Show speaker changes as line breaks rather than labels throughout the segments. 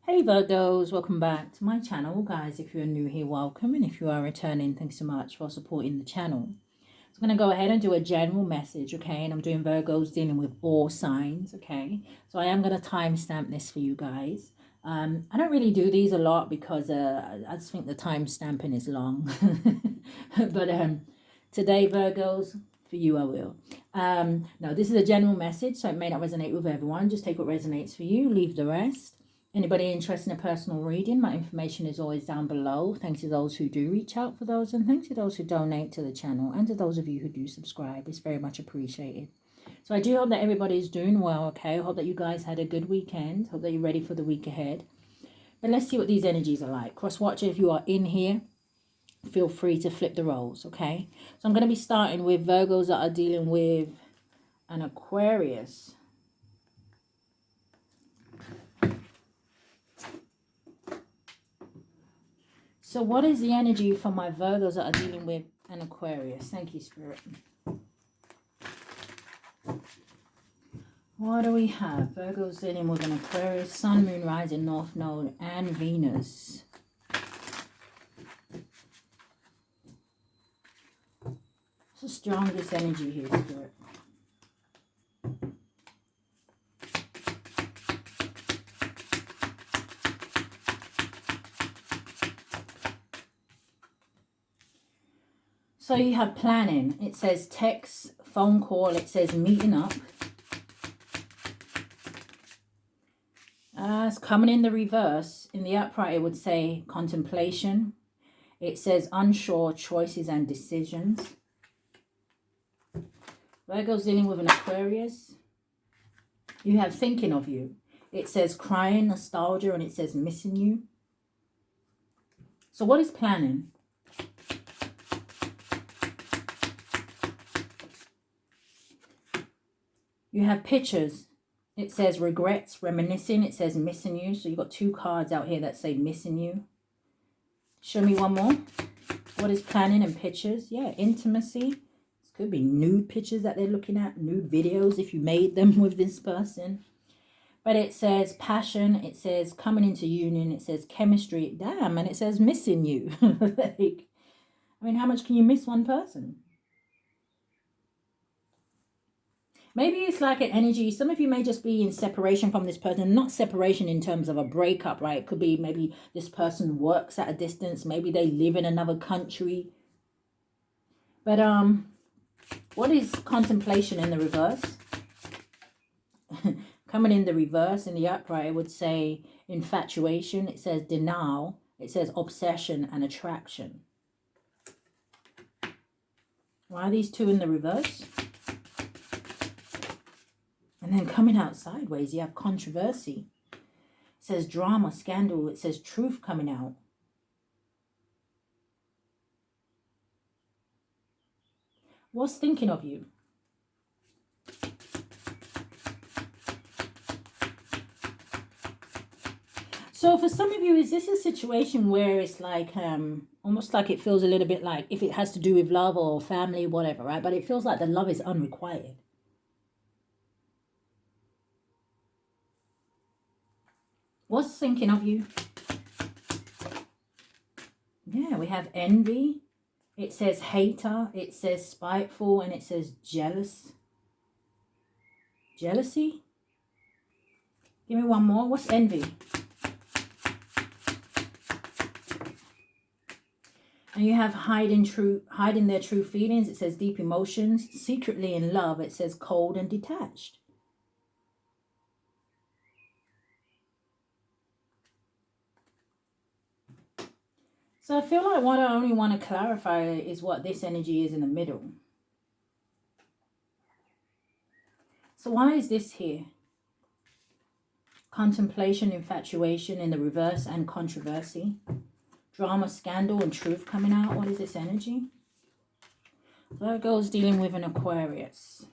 Hey Virgos, welcome back to my channel. Guys, if you're new here, welcome. And if you are returning, thanks so much for supporting the channel. So I'm going to go ahead and do a general message, okay? And I'm doing Virgos dealing with all signs, okay? So I am going to timestamp this for you guys. I don't really do these a lot because I just think the time stamping is long. But today, Virgos, for you I will. Now, this is a general message, so it may not resonate with everyone. Just take what resonates for you, leave the rest. Anybody interested in a personal reading, my information is always down below. Thanks to those who do reach out for those, and thanks to those who donate to the channel, and to those of you who do subscribe. It's very much appreciated. So I do hope that everybody's doing well, okay? I hope that you guys had a good weekend. Hope that you're ready for the week ahead. But let's see what these energies are like. Cross-watcher, if you are in here, feel free to flip the roles, okay? So I'm going to be starting with Virgos that are dealing with an Aquarius. So what is the energy for my Virgos that are dealing with an Aquarius? Thank you, Spirit. What do we have? Virgos dealing with an Aquarius, Sun, Moon, Rising, North Node, and Venus. What's the strongest energy here, Spirit? So you have planning. It says text, phone call. It says meeting up. It's coming in the reverse. In the upright, it would say contemplation. It says unsure choices and decisions. Virgo's dealing with an Aquarius. You have thinking of you. It says crying, nostalgia, and it says missing you. So what is planning? You have pictures. It says regrets, reminiscing. It says missing you. So you've got two cards out here that say missing you. Show me one more. What is planning and pictures? Yeah, intimacy. This could be nude pictures that they're looking at. Nude videos if you made them with this person. But it says passion. It says coming into union. It says chemistry. Damn, and it says missing you. Like, I mean, how much can you miss one person? Maybe it's like an energy. Some of you may just be in separation from this person. Not separation in terms of a breakup, right? It could be maybe this person works at a distance. Maybe they live in another country. But what is contemplation in the reverse? Coming in the reverse, in the upright, it would say infatuation. It says denial. It says obsession and attraction. Why are these two in the reverse? And then coming out sideways, you have controversy. It says drama, scandal. It says truth coming out. What's thinking of you? So for some of you, is this a situation where it's like almost like it feels a little bit like if it has to do with love or family, whatever, right? But it feels like the love is unrequited. What's thinking of you? Yeah, we have envy. It says hater. It says spiteful. And it says jealous. Jealousy? Give me one more. What's envy? And you have hiding their true feelings. It says deep emotions. Secretly in love. It says cold and detached. So I feel like what I only want to clarify is what this energy is in the middle. So why is this here? Contemplation, infatuation in the reverse, and controversy. Drama, scandal, and truth coming out. What is this energy? Virgo's dealing with an Aquarius.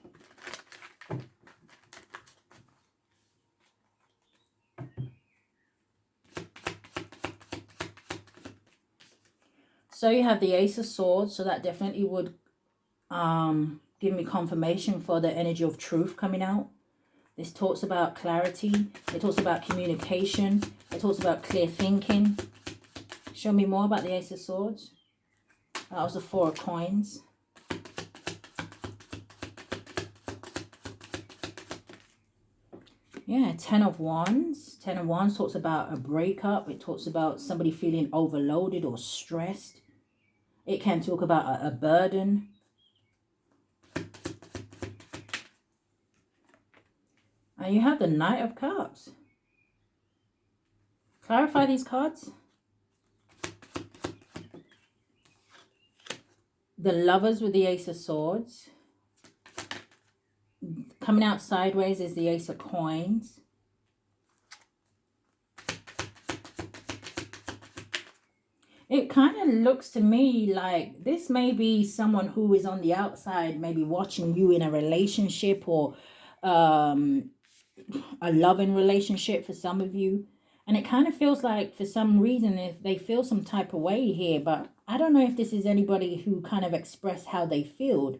So you have the Ace of Swords, so that definitely would give me confirmation for the energy of truth coming out. This talks about clarity. It talks about communication. It talks about clear thinking. Show me more about the Ace of Swords. That was the Four of Coins. Yeah, Ten of Wands. Ten of Wands talks about a breakup. It talks about somebody feeling overloaded or stressed. It can talk about a burden. And you have the Knight of Cups. Clarify these cards. The Lovers with the Ace of Swords. Coming out sideways is the Ace of Coins. It kind of looks to me like this may be someone who is on the outside, maybe watching you in a relationship or a loving relationship for some of you. And it kind of feels like for some reason if they feel some type of way here, but I don't know if this is anybody who kind of expressed how they feel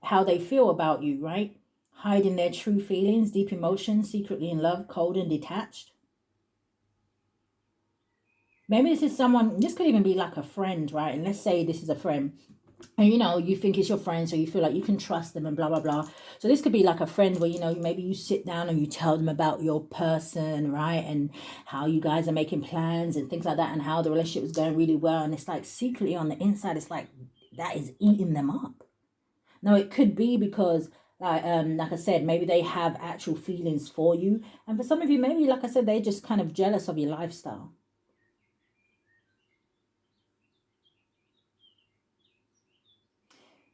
about you, right? Hiding their true feelings, deep emotions, secretly in love, cold and detached. Maybe this is someone, this could even be like a friend, right? And let's say this is a friend. And, you know, you think it's your friend, so you feel like you can trust them and blah, blah, blah. So this could be like a friend where, you know, maybe you sit down and you tell them about your person, right? And how you guys are making plans and things like that and how the relationship is going really well. And it's like secretly on the inside, it's like that is eating them up. Now, it could be because, like I said, maybe they have actual feelings for you. And for some of you, maybe, like I said, they're just kind of jealous of your lifestyle.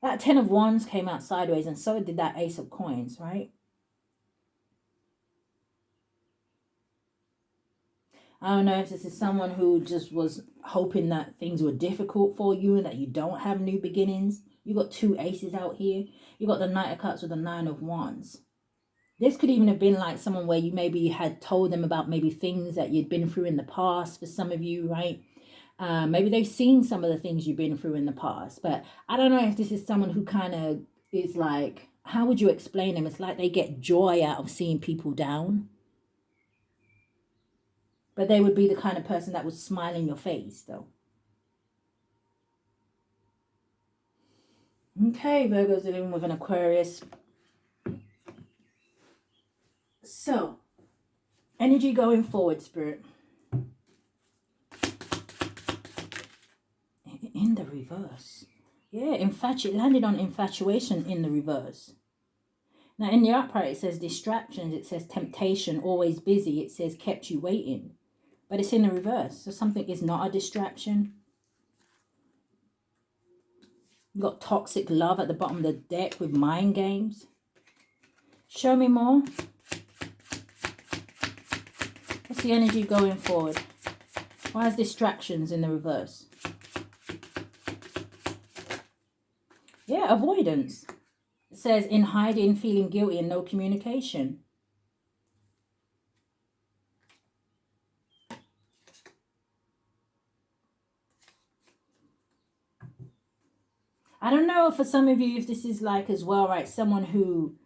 That Ten of Wands came out sideways, and so did that Ace of Coins, right? I don't know if this is someone who just was hoping that things were difficult for you and that you don't have new beginnings. You got two aces out here. You got the Knight of Cups with the Nine of Wands. This could even have been like someone where you maybe had told them about maybe things that you'd been through in the past for some of you, right? Maybe they've seen some of the things you've been through in the past. But I don't know if this is someone who kind of is like, how would you explain them? It's like they get joy out of seeing people down. But they would be the kind of person that would smile in your face, though. Okay, Virgo's dealing with an Aquarius. So, energy going forward, Spirit. In the reverse. Yeah, it landed on infatuation in the reverse. Now, in the upright, it says distractions. It says temptation, always busy. It says kept you waiting. But it's in the reverse. So something is not a distraction. You've got toxic love at the bottom of the deck with mind games. Show me more. What's the energy going forward? Why is distractions in the reverse? Yeah, avoidance. It says in hiding, feeling guilty and no communication. I don't know for some of you if this is like as well, right? Someone who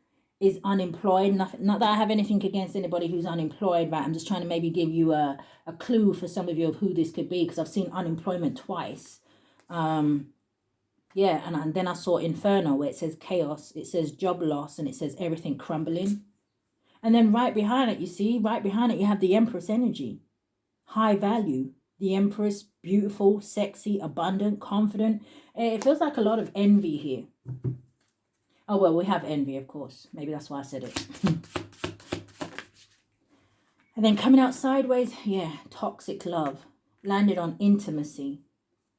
is unemployed. Not that I have anything against anybody who's unemployed, right? I'm just trying to maybe give you a clue for some of you of who this could be, because I've seen unemployment twice. Yeah, and then I saw Inferno where it says chaos, it says job loss, and it says everything crumbling. And then right behind it, you see, right behind it, you have the Empress energy. High value. The Empress, beautiful, sexy, abundant, confident. It feels like a lot of envy here. Oh, well, we have envy, of course. Maybe that's why I said it. And then coming out sideways, yeah, toxic love. Landed on intimacy.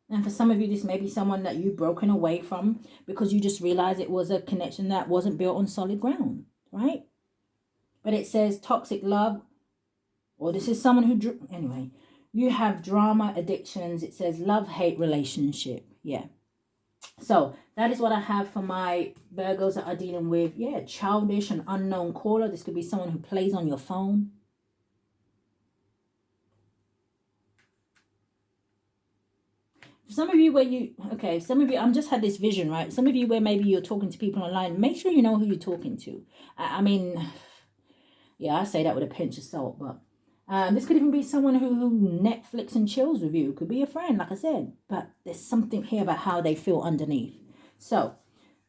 And for some of you, this may be someone that you've broken away from because you just realized it was a connection that wasn't built on solid ground, right? But it says toxic love, or this is someone who, anyway, you have drama, addictions. It says love-hate relationship. Yeah. So that is what I have for my Virgos that are dealing with, yeah, childish and unknown caller. This could be someone who plays on your phone. Some of you where you, okay, some of you, I'm just had this vision, right? Some of you where maybe you're talking to people online, make sure you know who you're talking to. I mean, yeah, I say that with a pinch of salt, but This could even be someone who Netflix and chills with you. Could be a friend, like I said. But there's something here about how they feel underneath. So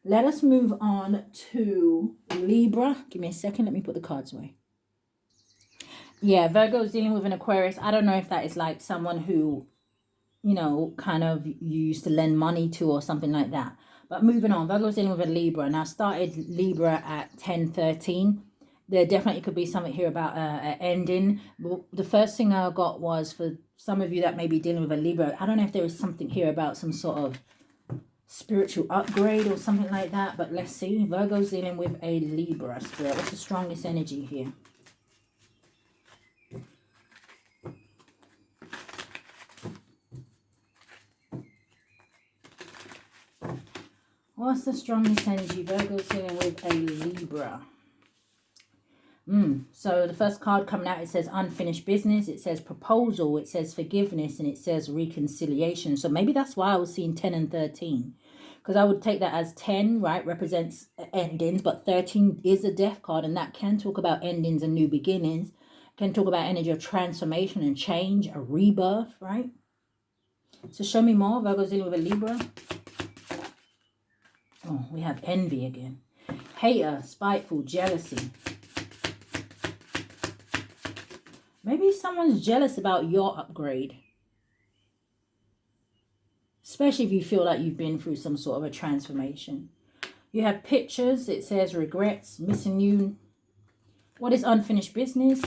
let us move on to Libra. Give me a second. Let me put the cards away. Yeah, Virgo's dealing with an Aquarius. I don't know if that is like someone who, you know, kind of you used to lend money to or something like that. But moving on, Virgo's dealing with a Libra. Now, I started Libra at 10:13. There definitely could be something here about an ending. The first thing I got was for some of you that may be dealing with a Libra. I don't know if there is something here about some sort of spiritual upgrade or something like that. But let's see. Virgo's dealing with a Libra spirit. What's the strongest energy here? What's the strongest energy? Virgo's dealing with a Libra. So the first card coming out, it says unfinished business, it says proposal, it says forgiveness, and it says reconciliation. So maybe that's why I was seeing 10 and 13. Because I would take that as 10, right, represents endings, but 13 is a death card, and that can talk about endings and new beginnings. Can talk about energy of transformation and change, a rebirth, right? So show me more. Virgo's dealing with a Libra. Oh, we have envy again. Hater, spiteful, jealousy. Maybe someone's jealous about your upgrade. Especially if you feel like you've been through some sort of a transformation. You have pictures. It says regrets, missing you. What is unfinished business?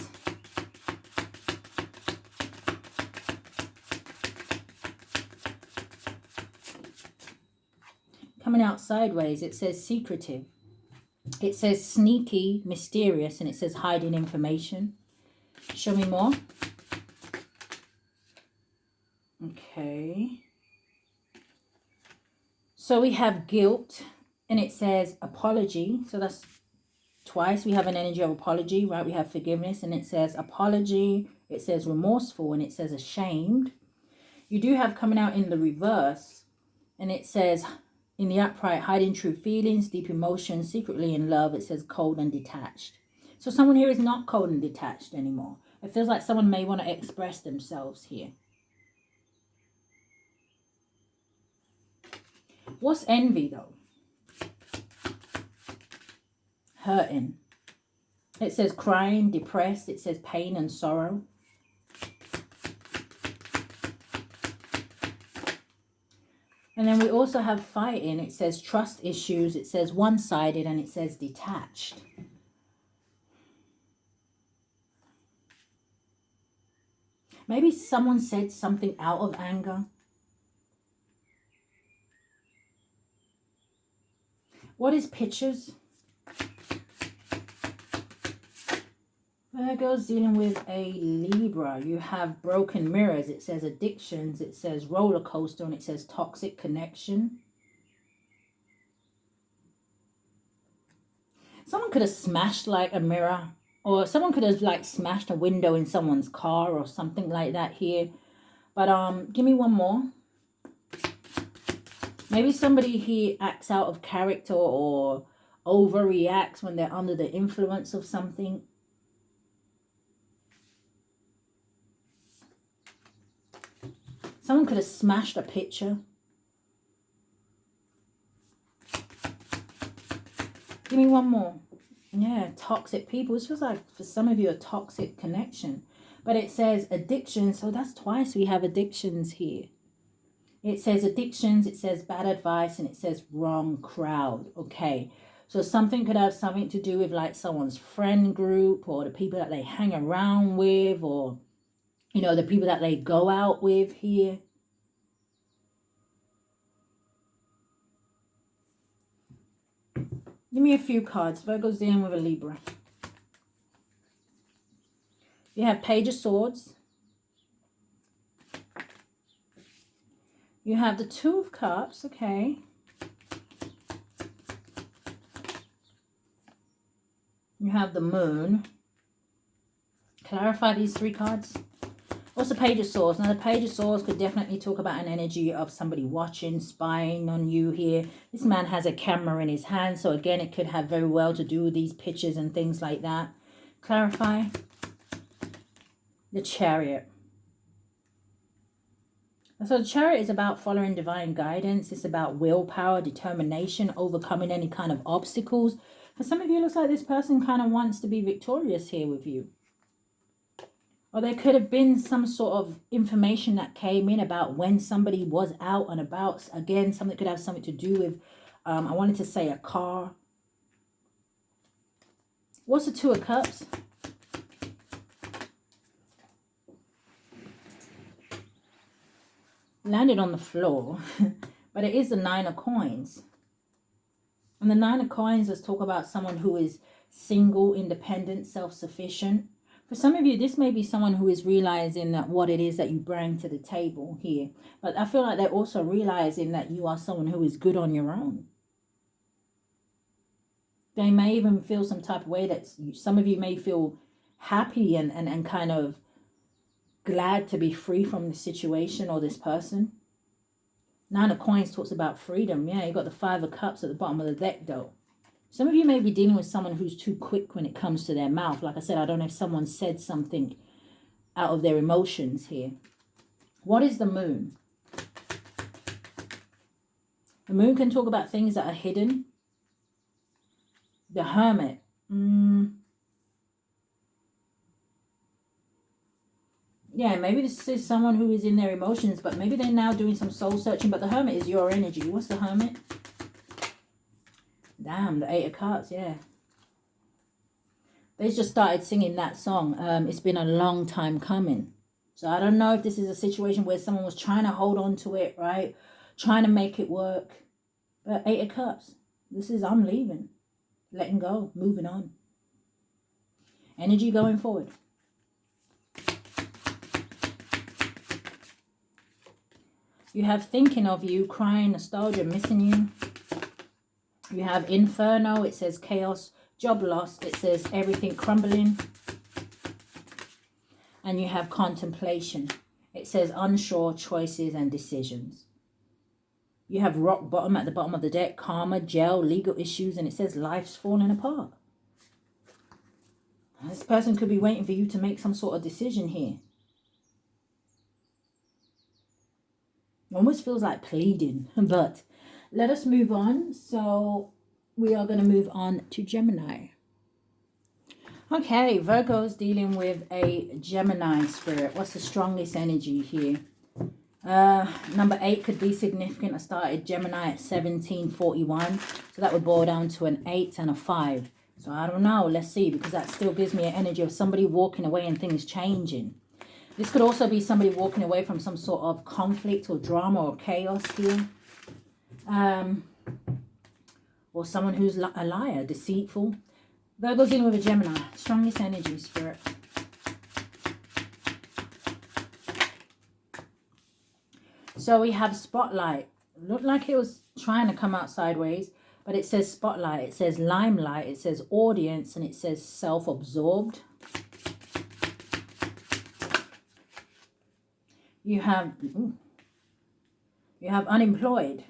Coming out sideways, it says secretive. It says sneaky, mysterious, and it says hiding information. Show me more. Okay. So we have guilt, and it says apology. So that's twice. We have an energy of apology, right? We have forgiveness, and it says apology. It says remorseful, and it says ashamed. You do have coming out in the reverse, and it says in the upright, hiding true feelings, deep emotions, secretly in love. It says cold and detached. So someone here is not cold and detached anymore. It feels like someone may want to express themselves here. What's envy, though? Hurting. It says crying, depressed. It says pain and sorrow. And then we also have fighting. It says trust issues. It says one-sided, and it says detached. Maybe someone said something out of anger. What is pictures? Virgo's dealing with a Libra. You have broken mirrors. It says addictions. It says roller coaster, and it says toxic connection. Someone could have smashed like a mirror, or someone could have like smashed a window in someone's car or something like that here. But give me one more. Maybe somebody here acts out of character or overreacts when they're under the influence of something. Someone could have smashed a picture. Give me one more. Yeah, toxic people. This feels like for some of you a toxic connection. But it says addiction. So that's twice we have addictions here. It says addictions. It says bad advice. And it says wrong crowd. Okay. So something could have something to do with like someone's friend group or the people that they hang around with, or, you know, the people that they go out with here. Give me a few cards. Virgo's dealing with a Libra. You have Page of Swords. You have the Two of Cups. Okay. You have the Moon. Clarify these three cards. What's the Page of Swords? Now, the Page of Swords could definitely talk about an energy of somebody watching, spying on you here. This man has a camera in his hand. So, again, it could have very well to do with these pictures and things like that. Clarify. The Chariot. So the Chariot is about following divine guidance. It's about willpower, determination, overcoming any kind of obstacles. For some of you, it looks like this person kind of wants to be victorious here with you. Or there could have been some sort of information that came in about when somebody was out and about. Again, something could have something to do with, I wanted to say a car. What's the Two of Cups? Landed on the floor, but it is the Nine of Coins. And the Nine of Coins does talk about someone who is single, independent, self-sufficient. For some of you, this may be someone who is realizing that what it is that you bring to the table here. But I feel like they're also realizing that you are someone who is good on your own. They may even feel some type of way that some of you may feel happy and kind of glad to be free from this situation or this person. Nine of Coins talks about freedom. Yeah, you got the Five of Cups at the bottom of the deck though. Some of you may be dealing with someone who's too quick when it comes to their mouth. Like I said, I don't know if someone said something out of their emotions here. What is the Moon? The Moon can talk about things that are hidden. The Hermit. Yeah, maybe this is someone who is in their emotions, but maybe they're now doing some soul searching. But the Hermit is your energy. What's the Hermit? Damn, the Eight of Cups, yeah. They just started singing that song. It's been a long time coming. So I don't know if this is a situation where someone was trying to hold on to it, right? Trying to make it work. But Eight of Cups. This is, I'm leaving. Letting go. Moving on. Energy going forward. You have thinking of you, crying, nostalgia, missing you. You have Inferno. It says chaos, job lost. It says everything crumbling. And you have Contemplation. It says unsure choices and decisions. You have Rock Bottom at the bottom of the deck. Karma, jail, legal issues. And it says life's falling apart. This person could be waiting for you to make some sort of decision here. Almost feels like pleading, but let us move on. So we are going to move on to Gemini. Okay, Virgo's dealing with a Gemini spirit. What's the strongest energy here? Number 8 could be significant. I started Gemini at 1741. So that would boil down to an 8 and a 5. So I don't know. Let's see, because that still gives me an energy of somebody walking away and things changing. This could also be somebody walking away from some sort of conflict or drama or chaos here. Or someone who's a liar, deceitful. Virgo's dealing with a Gemini. Strongest energy, spirit. So we have Spotlight. Looked like it was trying to come out sideways, but it says Spotlight. It says Limelight. It says Audience, and it says Self-Absorbed. You have Unemployed.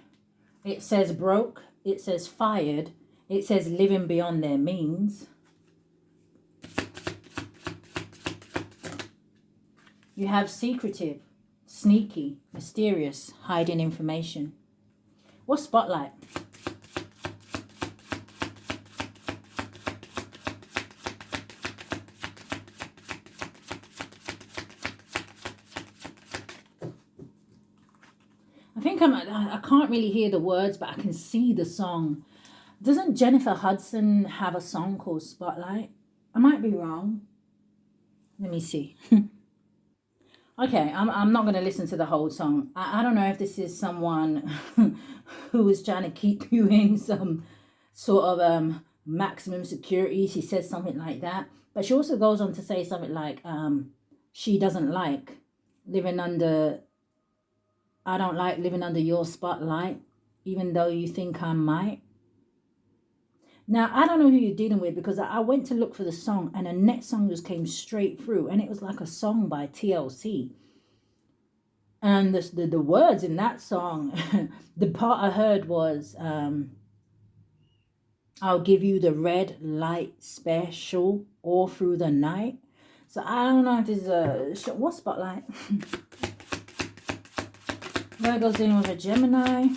It says Broke. It says Fired. It says Living Beyond Their Means. You have Secretive, Sneaky, Mysterious, Hiding Information. What's Spotlight? I can't really hear the words, but I can see the song. Doesn't Jennifer Hudson have a song called Spotlight? I might be wrong. Let me see. Okay, I'm not going to listen to the whole song. I don't know if this is someone who is trying to keep you in some sort of maximum security. She says something like that. But she also goes on to say something like she doesn't like living under... I don't like living under your spotlight, even though you think I might. Now, I don't know who you're dealing with, because I went to look for the song and the next song just came straight through, and it was like a song by TLC. And the words in that song, the part I heard was, I'll give you the red light special all through the night. So I don't know if this is a... What spotlight? Virgo's dealing with a Gemini.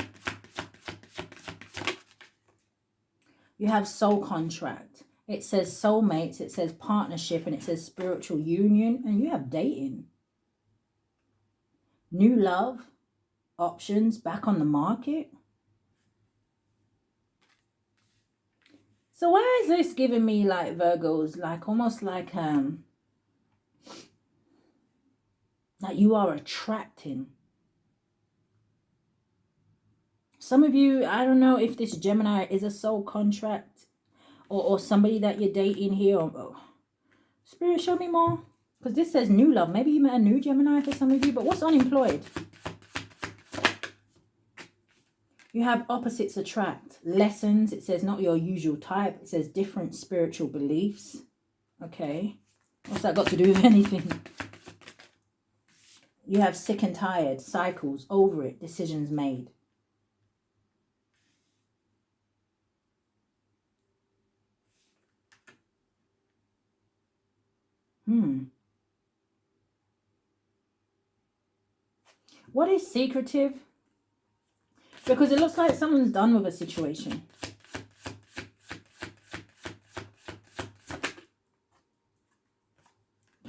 You have soul contract. It says soulmates. It says partnership. And it says spiritual union. And you have dating. New love. Options. Back on the market. So why is this giving me like Virgos? Like almost like you are attracting. Some of you, I don't know if this Gemini is a soul contract or somebody that you're dating here. Spirit, show me more. Because this says new love. Maybe you met a new Gemini for some of you. But what's unemployed? You have opposites attract. Lessons. It says not your usual type. It says different spiritual beliefs. Okay. What's that got to do with anything? You have sick and tired. Cycles. Over it. Decisions made. What is secretive? Because it looks like someone's done with a situation.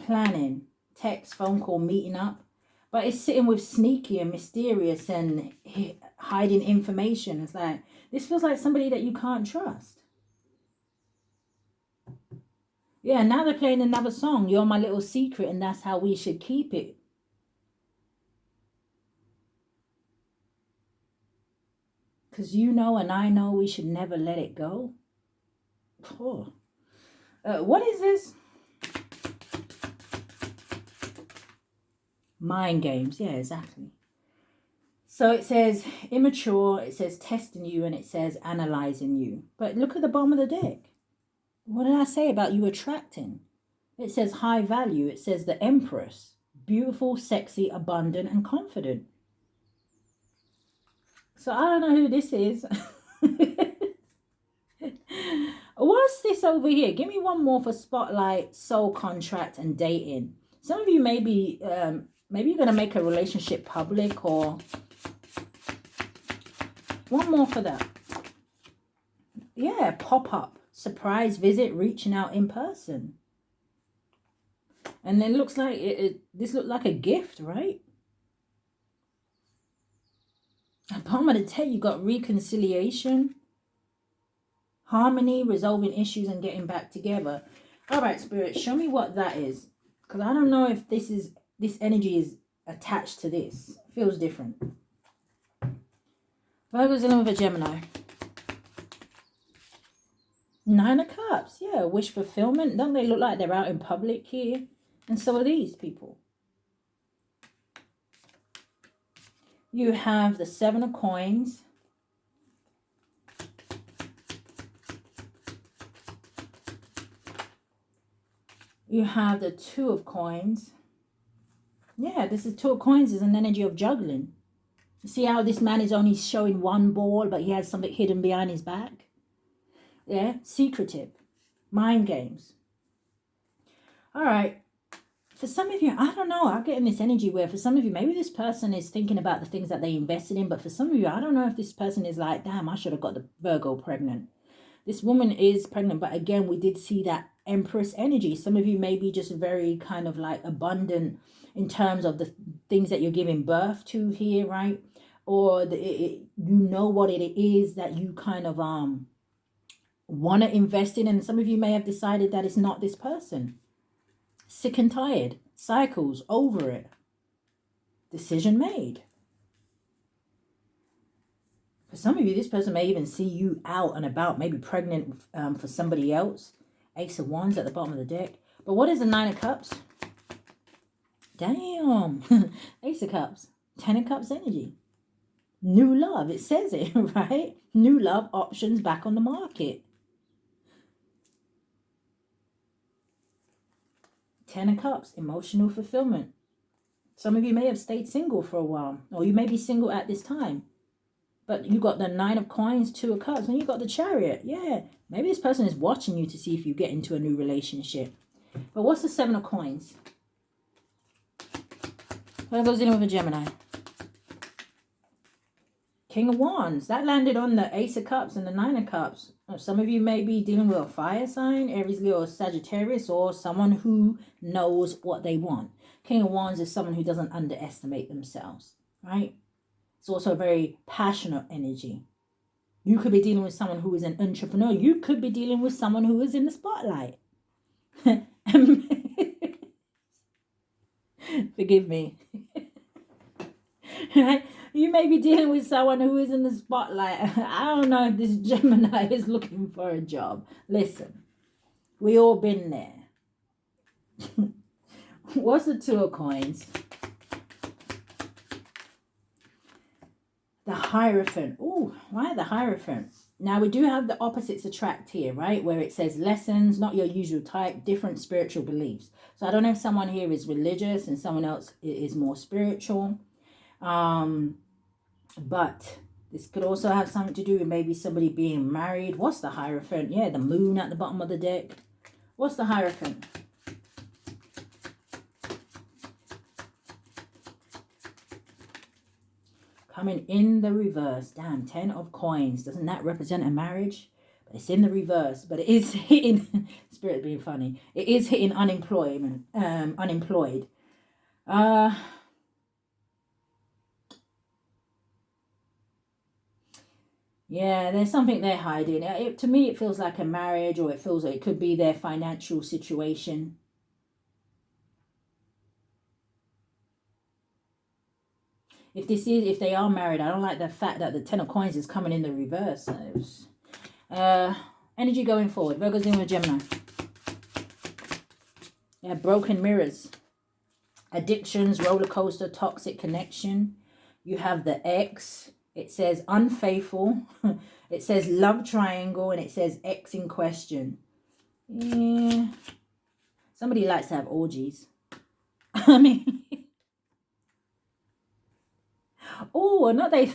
Planning, text, phone call, meeting up. But it's sitting with sneaky and mysterious and hiding information. It's like, this feels like somebody that you can't trust. Yeah, now they're playing another song. You're my little secret and that's how we should keep it. Because you know and I know we should never let it go. Oh. What is this? Mind games. Yeah, exactly. So it says immature, it says testing you, and it says analyzing you. But look at the bottom of the deck. What did I say about you attracting? It says high value. It says the Empress. Beautiful, sexy, abundant, and confident. So I don't know who this is. What's this over here? Give me one more for spotlight, soul contract, and dating. Some of you maybe you're going to make a relationship public, or one more for that. Yeah, pop-up, surprise visit, reaching out in person. And then it looks like this looked like a gift, right? At the bottom of the deck, you got reconciliation, harmony, resolving issues, and getting back together. All right, Spirit, show me what that is. Because I don't know if this energy is attached to this. It feels different. Virgo's dealing with a Gemini. 9 of Cups. Yeah, wish fulfillment. Don't they look like they're out in public here? And so are these people. You have the 7 of Coins. You have the 2 of Coins. Yeah, this is 2 of Coins is an energy of juggling. You see how this man is only showing one ball, but he has something hidden behind his back? Yeah, secretive. Mind games. All right. For some of you, I don't know, I'm getting this energy where for some of you, maybe this person is thinking about the things that they invested in. But for some of you, I don't know if this person is like, damn, I should have got the Virgo pregnant. This woman is pregnant. But again, we did see that Empress energy. Some of you may be just very kind of like abundant in terms of the things that you're giving birth to here, right? Or you know what it is that you kind of want to invest in. And some of you may have decided that it's not this person. Sick and tired. Cycles. Over it. Decision made. For some of you, this person may even see you out and about, maybe pregnant for somebody else. Ace of Wands at the bottom of the deck. But what is the 9 of Cups? Damn. Ace of Cups. 10 of Cups energy. New love. It says it, right? New love options back on the market. 10 of Cups. Emotional fulfillment. Some of you may have stayed single for a while. Or you may be single at this time. But you got the 9 of Coins, 2 of Cups, and you got the Chariot. Yeah. Maybe this person is watching you to see if you get into a new relationship. But what's the Seven of Coins? Virgo's dealing with a Gemini. King of Wands. That landed on the Ace of Cups and the Nine of Cups. Some of you may be dealing with a fire sign, Aries, Leo, or Sagittarius, or someone who knows what they want. King of Wands is someone who doesn't underestimate themselves, right? It's also a very passionate energy. You could be dealing with someone who is an entrepreneur. You could be dealing with someone who is in the spotlight. Forgive me. Right? You may be dealing with someone who is in the spotlight. I don't know if this Gemini is looking for a job. Listen, we all been there. What's the Two of Coins? The Hierophant. Oh, why the Hierophant? Now, we do have the opposites attract here, right? Where it says lessons, not your usual type, different spiritual beliefs. So I don't know if someone here is religious and someone else is more spiritual. But this could also have something to do with maybe somebody being married. What's the Hierophant? Yeah, the moon at the bottom of the deck. What's the Hierophant? Coming in the reverse. Damn, 10 of Coins. Doesn't that represent a marriage? But it's in the reverse. But it is hitting, Spirit being funny, it is hitting unemployed. Yeah, there's something they're hiding. To me, it feels like a marriage, or it feels like it could be their financial situation. If they are married, I don't like the fact that the 10 of Coins is coming in the reverse. Energy going forward. Virgo's in with Gemini. Yeah, broken mirrors. Addictions, roller coaster, toxic connection. You have the ex. It says unfaithful. It says love triangle, and it says ex in question. Yeah. Somebody likes to have orgies. I mean, oh, not they.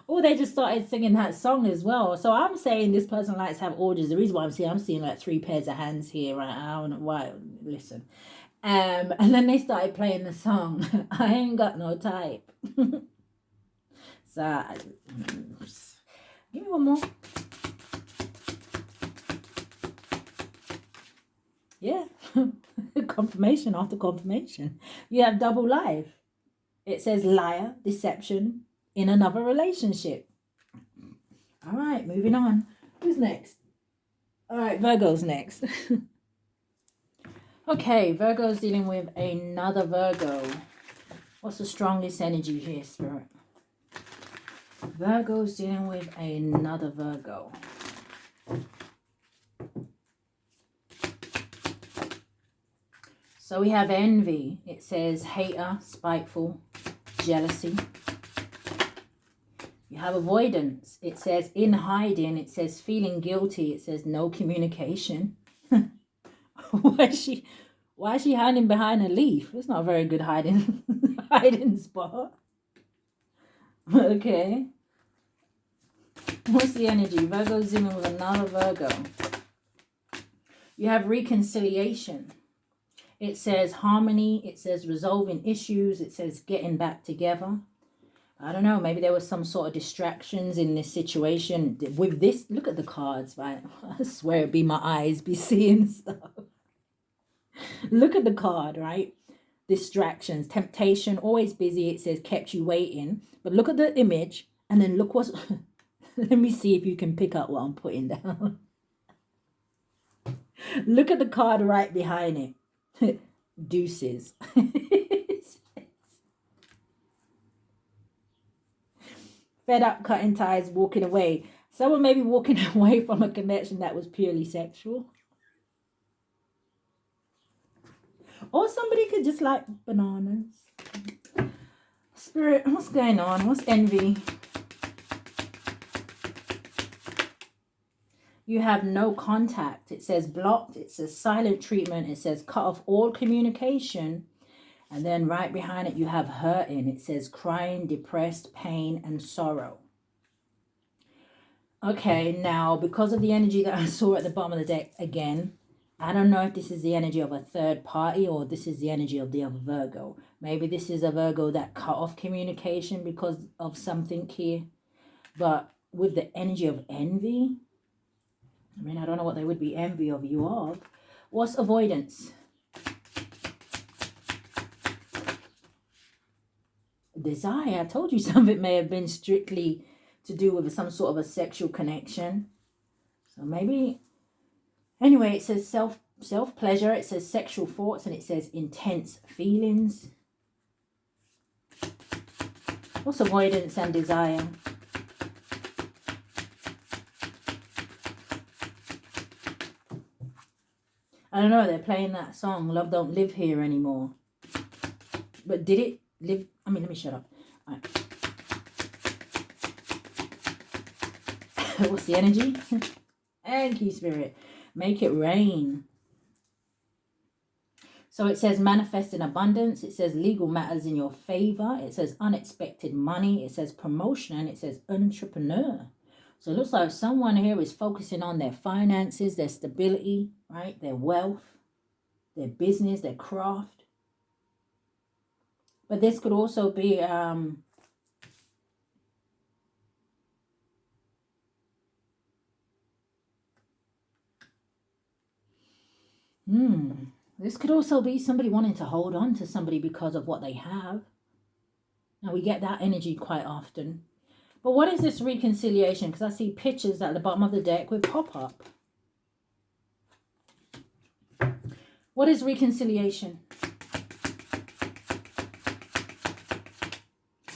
Oh, they just started singing that song as well. So I'm saying this person likes to have orgies. The reason why I'm seeing like 3 pairs of hands here. Right? I don't know why. Listen. And then they started playing the song. I ain't got no type. So, give me one more. Yeah. Confirmation after confirmation. You have double life. It says liar, deception in another relationship. All right, moving on. Who's next? All right, Virgo's next. Okay, Virgo's dealing with another Virgo. What's the strongest energy here, Spirit? Virgo's dealing with another Virgo. So we have envy. It says hater, spiteful, jealousy. You have avoidance. It says in hiding. It says feeling guilty. It says no communication. Why is she hiding behind a leaf? It's not a very good hiding spot. Okay. What's the energy? Virgo's dealing with another Virgo. You have reconciliation. It says harmony. It says resolving issues. It says getting back together. I don't know. Maybe there was some sort of distractions in this situation. With this, look at the cards, right? I swear it'd be my eyes be seeing stuff. Look at the card, right? Distractions, temptation, always busy. It says kept you waiting. But look at the image and then look what's... Let me see if you can pick up what I'm putting down. Look at the card right behind it. Deuces. Fed up, cutting ties, walking away. Someone may be walking away from a connection that was purely sexual. Or somebody could just like bananas. Spirit, what's going on? What's envy? You have no contact. It says blocked. It says silent treatment. It says cut off all communication. And then right behind it, you have hurting. It says crying, depressed, pain, and sorrow. Okay, now because of the energy that I saw at the bottom of the deck again, I don't know if this is the energy of a third party or this is the energy of the other Virgo. Maybe this is a Virgo that cut off communication because of something here. But with the energy of envy, I mean, I don't know what they would be envy of you of. What's avoidance? Desire. I told you some of it may have been strictly to do with some sort of a sexual connection. So maybe, anyway, it says self-pleasure, it says sexual thoughts, and it says intense feelings. What's avoidance and desire? I don't know, they're playing that song, Love Don't Live Here Anymore. But did it live? I mean, let me shut up. All right. What's the energy? Thank you, Spirit. Make it rain. So it says manifest in abundance. It says legal matters in your favor. It says unexpected money. It says promotion. And it says entrepreneur. So it looks like someone here is focusing on their finances, their stability, right? Their wealth, their business, their craft. But this could also be this could also be somebody wanting to hold on to somebody because of what they have. Now, we get that energy quite often. But what is this reconciliation? Because I see pictures at the bottom of the deck with pop-up. What is reconciliation?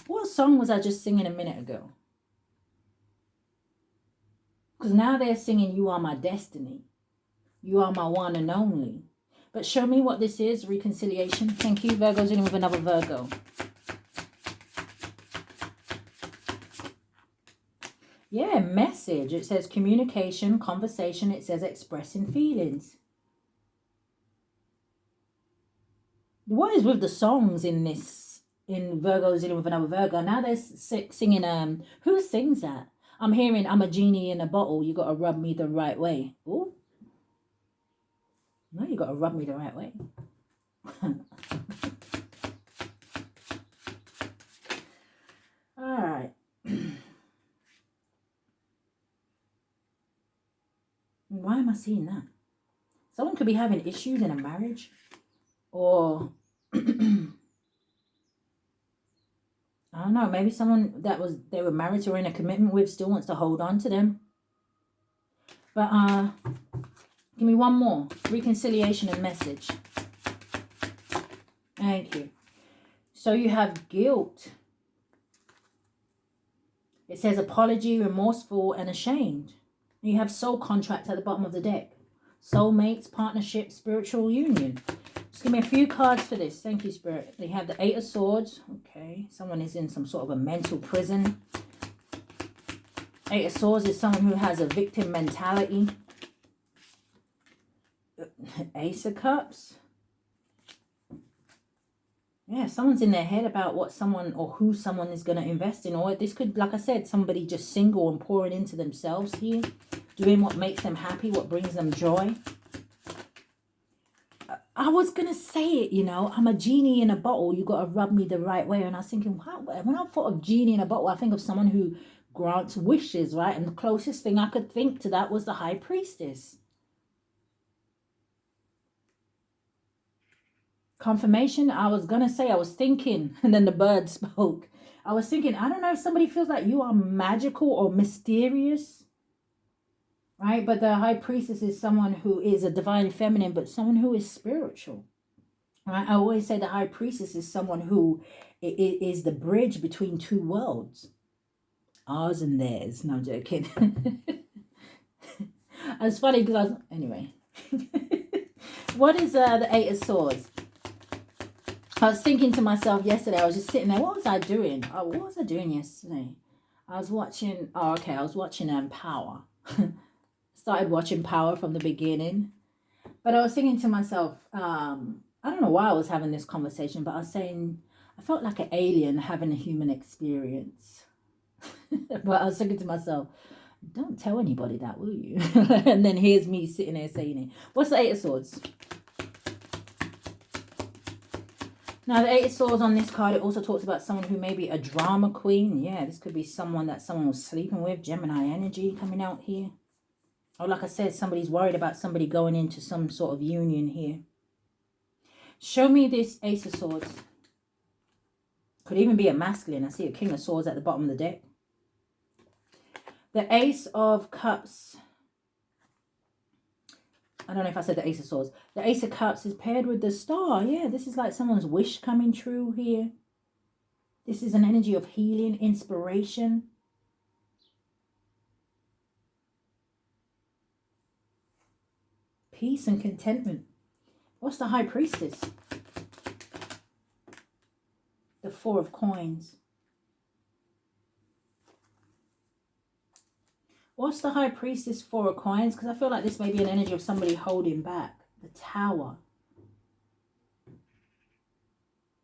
What song was I just singing a minute ago? Because now they're singing, you are my destiny. You are my one and only. But show me what this is, reconciliation. Thank you. Virgo's in with another Virgo. Yeah, message. It says communication, conversation. It says expressing feelings. What is with the songs in this, in Virgo's in with another Virgo? Now they're singing, who sings that? I'm hearing, I'm a genie in a bottle. You got to rub me the right way. Oh. No, you got to rub me the right way. All right. Why am I seeing that? Someone could be having issues in a marriage, or I don't know, maybe someone that they were married to or in a commitment with still wants to hold on to them. But give me one more. Reconciliation and message. Thank you. So you have guilt. It says apology, remorseful, and ashamed. You have soul contract at the bottom of the deck. Soulmates, partnership, spiritual union. Just give me a few cards for this. Thank you, Spirit. They have the Eight of Swords. Okay. Someone is in some sort of a mental prison. Eight of Swords is someone who has a victim mentality. Ace of Cups. Yeah, someone's in their head about what someone or who someone is going to invest in. Or this could, like I said, somebody just single and pouring into themselves here. Doing what makes them happy, what brings them joy. I was going to say it, you know. I'm a genie in a bottle. You got to rub me the right way. And I was thinking, wow, when I thought of genie in a bottle, I think of someone who grants wishes, right? And the closest thing I could think to that was the High Priestess. Confirmation, I was going to say, I was thinking, and then the bird spoke. I was thinking, I don't know if somebody feels like you are magical or mysterious, right? But the High Priestess is someone who is a divine feminine, but someone who is spiritual, right? I always say the High Priestess is someone who is the bridge between two worlds, ours and theirs. No, I'm joking. It's funny because I was, anyway. What is the Eight of Swords? I was thinking to myself yesterday, I was just sitting there, what was I doing? Oh, what was I doing yesterday? I was watching, I was watching Power. Started watching Power from the beginning. But I was thinking to myself, I don't know why I was having this conversation, but I was saying, I felt like an alien having a human experience. But I was thinking to myself, Don't tell anybody that, will you? And then here's me sitting there saying it. What's the Eight of Swords? Now, the Eight of Swords on this card, it also talks about someone who may be a drama queen. Yeah, this could be someone that someone was sleeping with. Gemini energy coming out here. Or like I said, somebody's worried about somebody going into some sort of union here. Show me this Ace of Swords. Could even be a masculine. I see a King of Swords at the bottom of the deck. The Ace of Cups. I don't know if I said the Ace of Swords. The Ace of Cups is paired with the Star. Yeah, this is like someone's wish coming true here. This is an energy of healing, inspiration. Peace and contentment. What's the High Priestess? The Four of Coins. What's the High Priestess, Four of Coins? Because I feel like this may be an energy of somebody holding back. The Tower.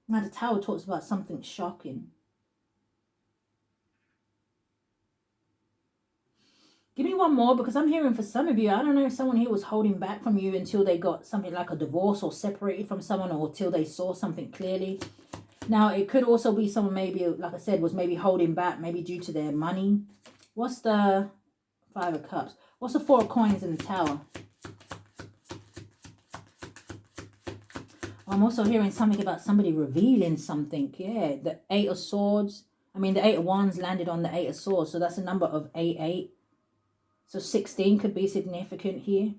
Now, the Tower talks about something shocking. Give me one more, because I'm hearing for some of you, I don't know if someone here was holding back from you until they got something like a divorce or separated from someone, or till they saw something clearly. Now, it could also be someone maybe, like I said, was maybe holding back, maybe due to their money. What's the Five of Cups? What's the Four of Coins in the Tower? I'm also hearing something about somebody revealing something. Yeah, the Eight of Swords. I mean, the Eight of Wands landed on the Eight of Swords. So that's a number of 88. So 16 could be significant here.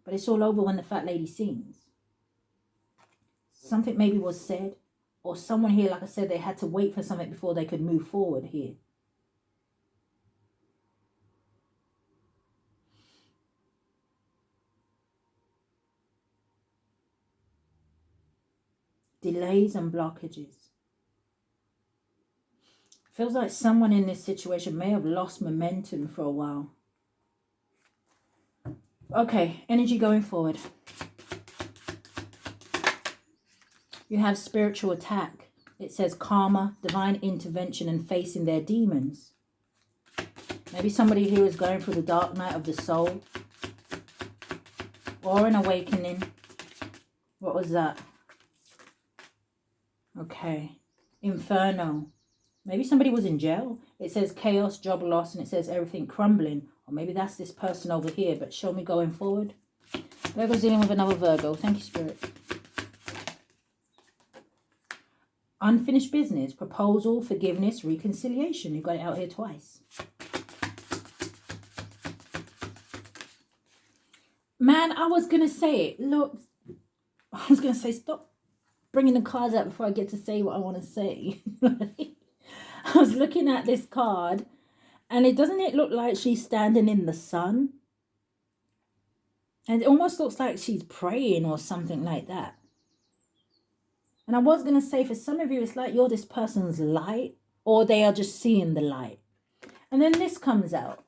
But it's all over when the fat lady sings. Something maybe was said. Or someone here, like I said, they had to wait for something before they could move forward here. Delays and blockages. Feels like someone in this situation may have lost momentum for a while. Okay, energy going forward. You have spiritual attack. It says karma, divine intervention, and facing their demons. Maybe somebody here is going through the dark night of the soul. Or an awakening. What was that? Okay. Inferno. Maybe somebody was in jail. It says chaos, job loss, and it says everything crumbling. Or maybe that's this person over here. But show me going forward. Virgo's dealing with another Virgo. Thank you, Spirit. Unfinished business. Proposal, forgiveness, reconciliation. You've got it out here twice. Man, I was going to say it. Look, I was going to say stop bringing the cards out before I get to say what I want to say. I was looking at this card, and doesn't it look like she's standing in the sun? And it almost looks like she's praying or something like that. And I was going to say, for some of you, it's like you're this person's light, or they are just seeing the light. And then this comes out,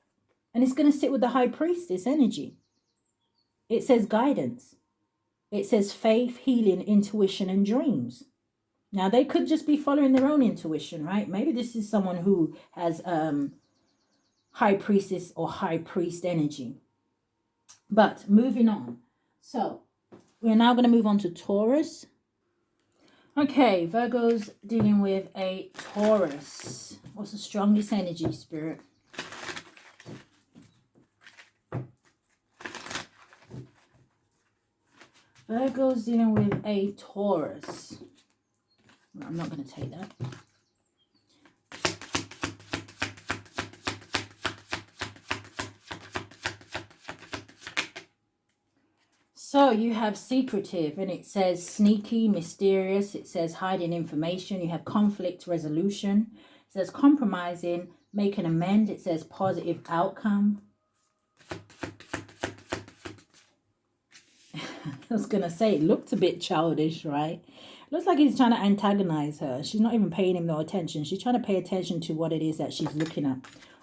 and it's going to sit with the High Priestess energy. It says guidance. It says faith, healing, intuition, and dreams. Now, they could just be following their own intuition, right? Maybe this is someone who has High Priestess or High Priest energy. But moving on. So, we're now going to move on to Taurus. Okay, Virgo's dealing with a Taurus. What's the strongest energy, Spirit? Virgo's dealing with a Taurus. I'm not going to take that. So you have secretive, and it says sneaky, mysterious. It says hiding information. You have conflict resolution. It says compromising, make an amend. It says positive outcome. I was going to say, it looked a bit childish, right? Looks like he's trying to antagonize her. She's not even paying him no attention. She's trying to pay attention to what it is that she's looking at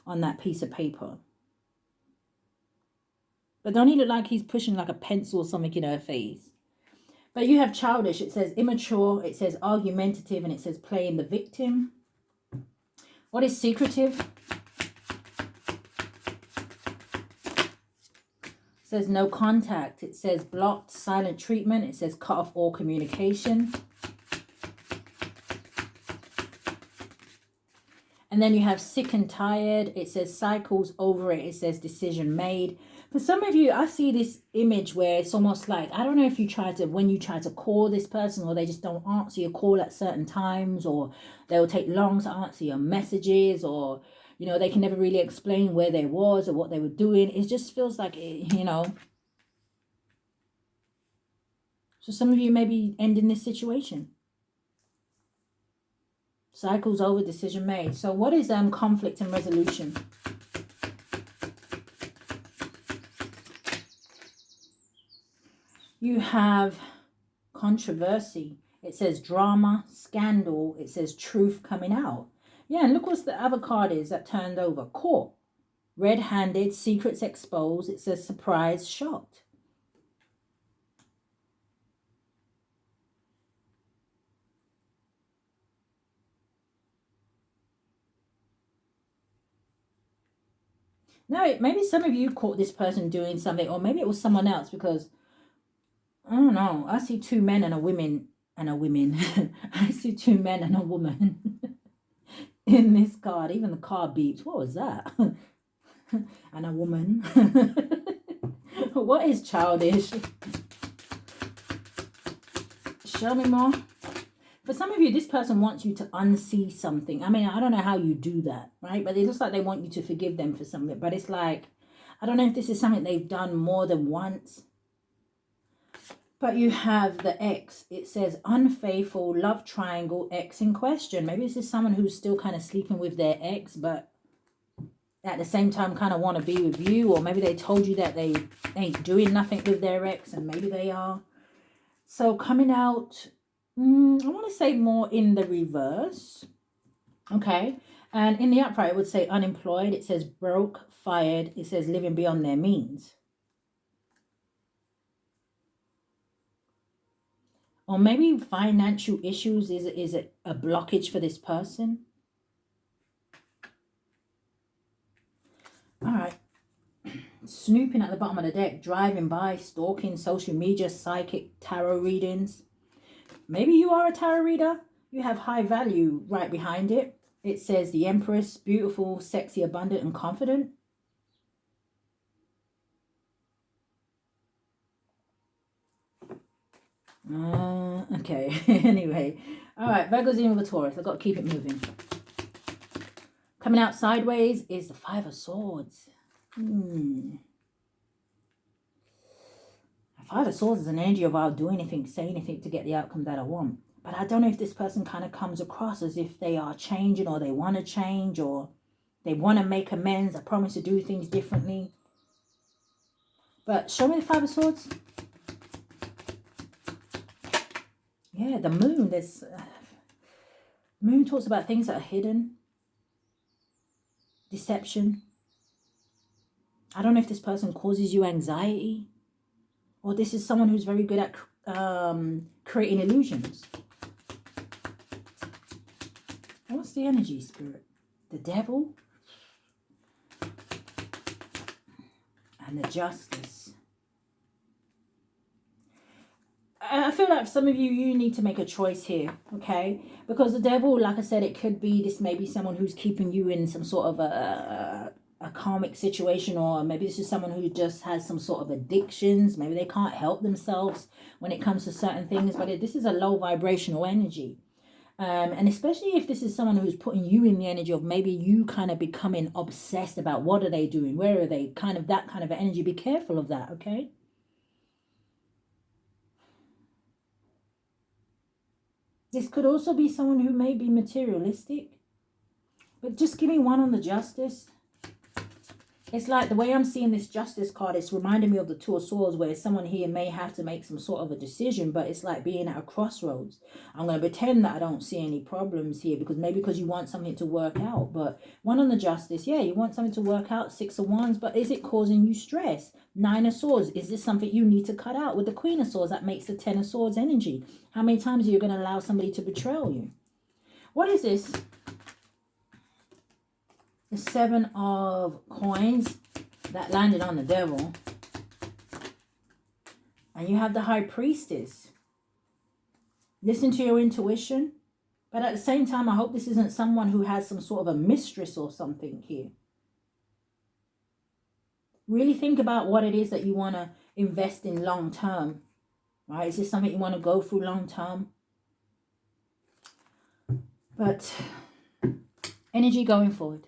on that piece of paper. But don't he look like he's pushing like a pencil or something in her face? But you have childish. It says immature. It says argumentative. And it says playing the victim. What is secretive? says no contact. It says blocked, silent treatment. It says cut off all communication. And then you have sick and tired. It says cycles over it. It says decision made. For some of you, I see this image where it's almost like, I don't know if you try to, when you try to call this person, or they just don't answer your call at certain times, or they'll take long to answer your messages, or, you know, they can never really explain where they was or what they were doing. It just feels like, you know. So some of you may be ending this situation. Cycles over, decision made. So what is conflict and resolution? You have controversy. It says drama, scandal. It says truth coming out. Yeah, and look what the other card is that turned over. Court. Red-handed, secrets exposed. It says surprise, shocked. Now, maybe some of you caught this person doing something, or maybe it was someone else, because I don't know. I see two men and a woman I see two men and a woman in this card. Even the car beeps. What was that? And a woman. What is childish? Show me more. For some of you, this person wants you to unsee something. I mean, I don't know how you do that, right? But it looks like they want you to forgive them for something. But it's like, I don't know if this is something they've done more than once. But you have the ex. It says unfaithful, love triangle, ex in question. Maybe this is someone who's still kind of sleeping with their ex, but at the same time kind of want to be with you. Or maybe they told you that they ain't doing nothing with their ex, and maybe they are. So coming out, I want to say more in the reverse. Okay. And in the upright, it would say unemployed. It says broke, fired. It says living beyond their means. Or maybe financial issues is a blockage for this person. All right. Snooping at the bottom of the deck, driving by, stalking, social media, psychic, tarot readings. Maybe you are a tarot reader. You have high value right behind it. It says the Empress, beautiful, sexy, abundant, and confident. Okay. Anyway. All right. Virgo's in with a Taurus. I've got to keep it moving. Coming out sideways is the Five of Swords. The Five of Swords is an energy of I'll do anything, say anything to get the outcome that I want. But I don't know if this person kind of comes across as if they are changing, or they want to change, or they want to make amends. I promise to do things differently. But show me the Five of Swords. Yeah, the Moon. There's Moon talks about things that are hidden. Deception. I don't know if this person causes you anxiety, or this is someone who's very good at creating illusions. What's the energy, Spirit? The Devil and the Justice. I feel like for some of you, you need to make a choice here, okay? Because the Devil, like I said, it could be, this may be someone who's keeping you in some sort of a karmic situation, or maybe this is someone who just has some sort of addictions. Maybe they can't help themselves when it comes to certain things, but this is a low vibrational energy. And especially if this is someone who's putting you in the energy of maybe you kind of becoming obsessed about what are they doing, where are they, kind of that kind of energy. Be careful of that, okay? This could also be someone who may be materialistic. But just give me one on the Justice. It's like the way I'm seeing this Justice card, it's reminding me of the Two of Swords, where someone here may have to make some sort of a decision, but it's like being at a crossroads. I'm going to pretend that I don't see any problems here, because maybe because you want something to work out. But one on the Justice, yeah, you want something to work out. Six of Wands, but is it causing you stress? Nine of Swords, is this something you need to cut out? With the Queen of Swords, that makes the Ten of Swords energy. How many times are you going to allow somebody to betray you? What is this? The Seven of Coins that landed on the Devil. And you have the High Priestess. Listen to your intuition. But at the same time, I hope this isn't someone who has some sort of a mistress or something here. Really think about what it is that you want to invest in long term. Right? Is this something you want to go through long term? But energy going forward.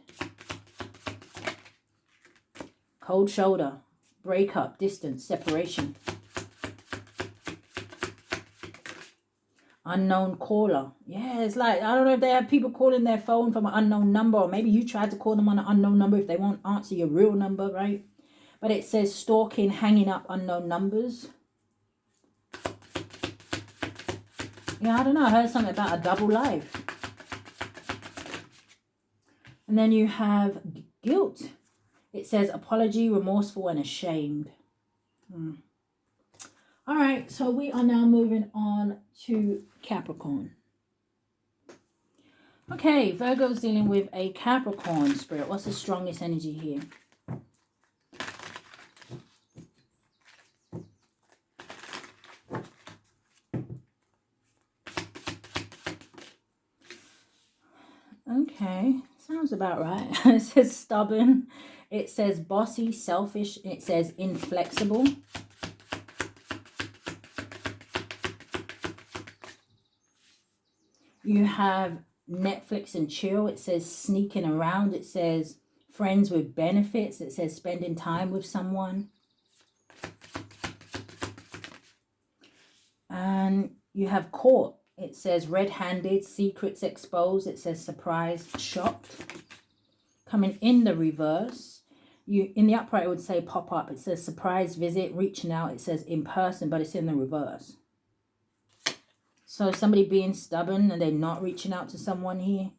Cold shoulder, breakup, distance, separation. Unknown caller. Yeah, it's like, I don't know if they have people calling their phone from an unknown number, or maybe you tried to call them on an unknown number if they won't answer your real number, right? But it says stalking, hanging up unknown numbers. Yeah, I don't know. I heard something about a double life. And then you have guilt. It says apology, remorseful, and ashamed. All right, so we are now moving on to Capricorn. Okay, Virgo's dealing with a Capricorn spirit. What's the strongest energy here? Okay, sounds about right. It says stubborn. It says bossy, selfish. It says inflexible. You have Netflix and chill. It says sneaking around. It says friends with benefits. It says spending time with someone. And you have caught. It says red-handed, secrets exposed. It says surprised, shocked. Coming in the reverse, in the upright it would say pop up. It says surprise visit, reaching out. It says in person, but it's in the reverse. So somebody being stubborn and they're not reaching out to someone here.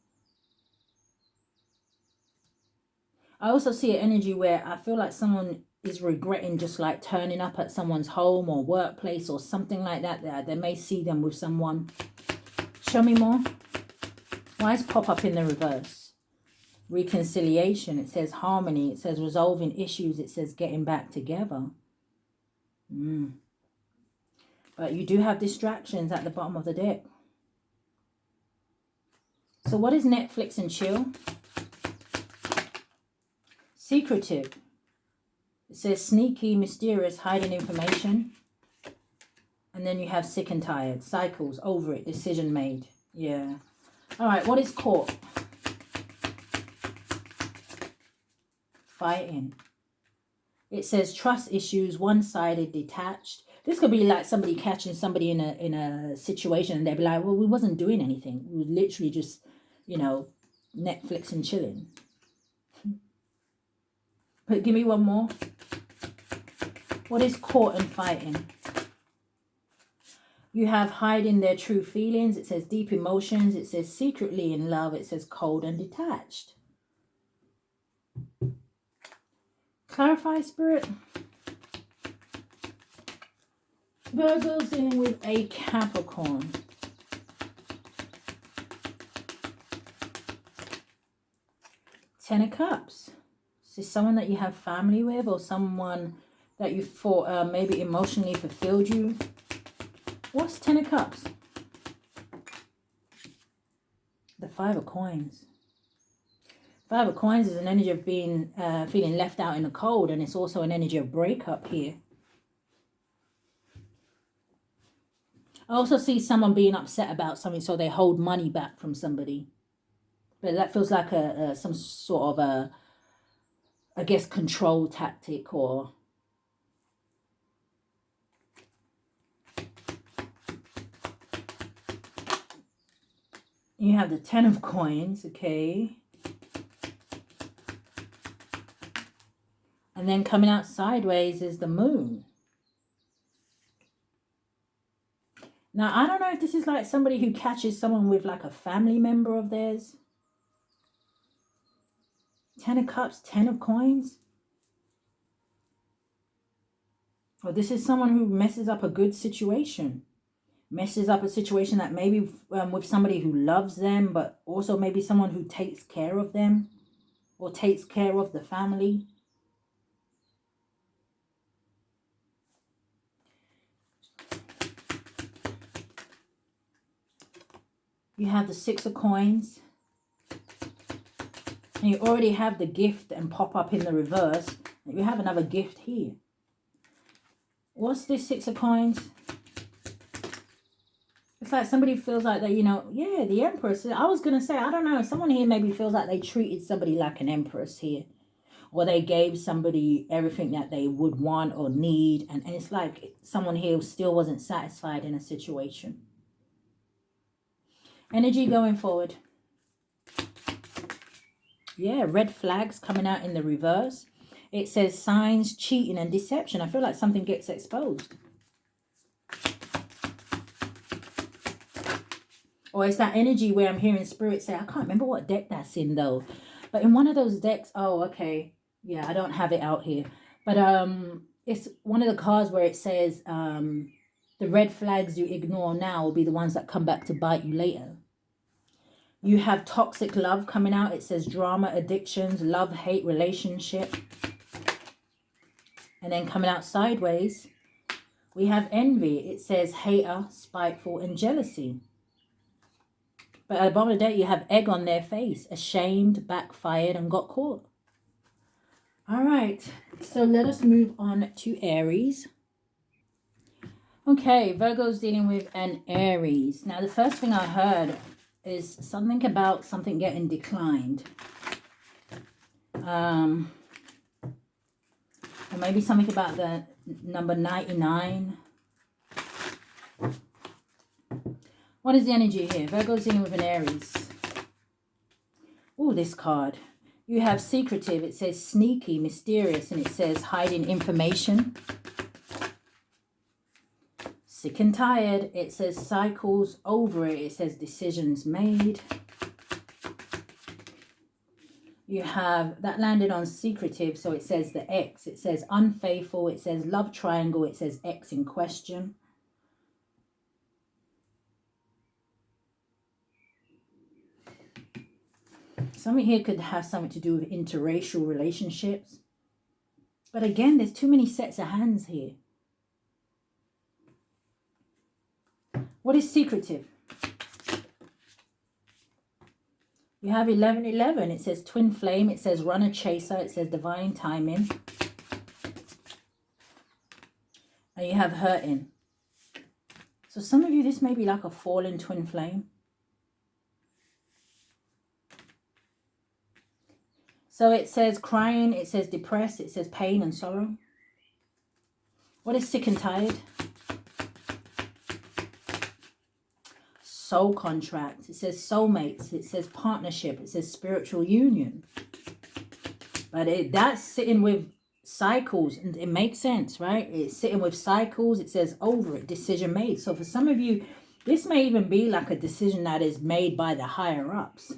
I also see an energy where I feel like someone is regretting just like turning up at someone's home or workplace or something like that. They may see them with someone. Show me more. Why is pop up in the reverse? Reconciliation. It says harmony. It says resolving issues. It says getting back together. But you do have distractions at the bottom of the deck. So what is Netflix and chill? Secretive. It says sneaky, mysterious, hiding information. And then you have sick and tired. Cycles, over it, decision made. Yeah. All right, what is caught? Fighting. It says trust issues, one-sided, detached. This could be like somebody catching somebody in a situation and they'd be like, well, we wasn't doing anything. We were literally just, you know, Netflix and chilling. But give me one more. What is caught and fighting? You have hiding their true feelings. It says deep emotions. It says secretly in love. It says cold and detached. Clarify, Spirit. Virgo's dealing with a Capricorn. Ten of Cups. Is this someone that you have family with or someone that you thought maybe emotionally fulfilled you? What's Ten of Cups? The Five of Coins. Five of Coins is an energy of being feeling left out in the cold, and it's also an energy of breakup here. I also see someone being upset about something, so they hold money back from somebody. But that feels like some sort of a, I guess, control tactic or... You have the Ten of Coins, okay. And then coming out sideways is the Moon. Now, I don't know if this is like somebody who catches someone with like a family member of theirs. Ten of Cups, Ten of Coins. Or this is someone who messes up a good situation. Messes up a situation that maybe with somebody who loves them, but also maybe someone who takes care of them or takes care of the family. You have the Six of Coins. And you already have the gift and pop up in the reverse. You have another gift here. What's this Six of Coins? It's like somebody feels like that, you know, yeah, the Empress. I was going to say, I don't know, someone here maybe feels like they treated somebody like an Empress here. Or they gave somebody everything that they would want or need. And it's like someone here still wasn't satisfied in a situation. Energy going forward. Yeah, red flags coming out in the reverse. It says signs, cheating and deception. I feel like something gets exposed. Or it's that energy where I'm hearing spirit say, I can't remember what deck that's in though. But in one of those decks, oh, okay. Yeah, I don't have it out here. But it's one of the cards where it says the red flags you ignore now will be the ones that come back to bite you later. You have toxic love coming out. It says drama, addictions, love, hate, relationship. And then coming out sideways, we have envy. It says hater, spiteful, and jealousy. But at the bottom of the deck, you have egg on their face. Ashamed, backfired, and got caught. All right. So let us move on to Aries. Okay, Virgo's dealing with an Aries. Now, the first thing I heard is something about something getting declined. Or maybe something about the number 99. What is the energy here? Virgo's dealing with an Aries. Oh, this card. You have secretive. It says sneaky, mysterious, and it says hiding information. Sick and tired. It says cycles over it. It says decisions made. You have that landed on secretive, so it says the X. It says unfaithful. It says love triangle. It says X in question. Something here could have something to do with interracial relationships. But again, there's too many sets of hands here. What is secretive? You have 1111. It says twin flame. It says runner chaser. It says divine timing. And you have hurting. So some of you, this may be like a fallen twin flame. So it says crying. It says depressed. It says pain and sorrow. What is sick and tired? Soul contract. It says soulmates. It says partnership. It says spiritual union. But that's sitting with cycles, and it makes sense, right? It's sitting with cycles. It says over it, decision made. So for some of you, this may even be like a decision that is made by the higher ups.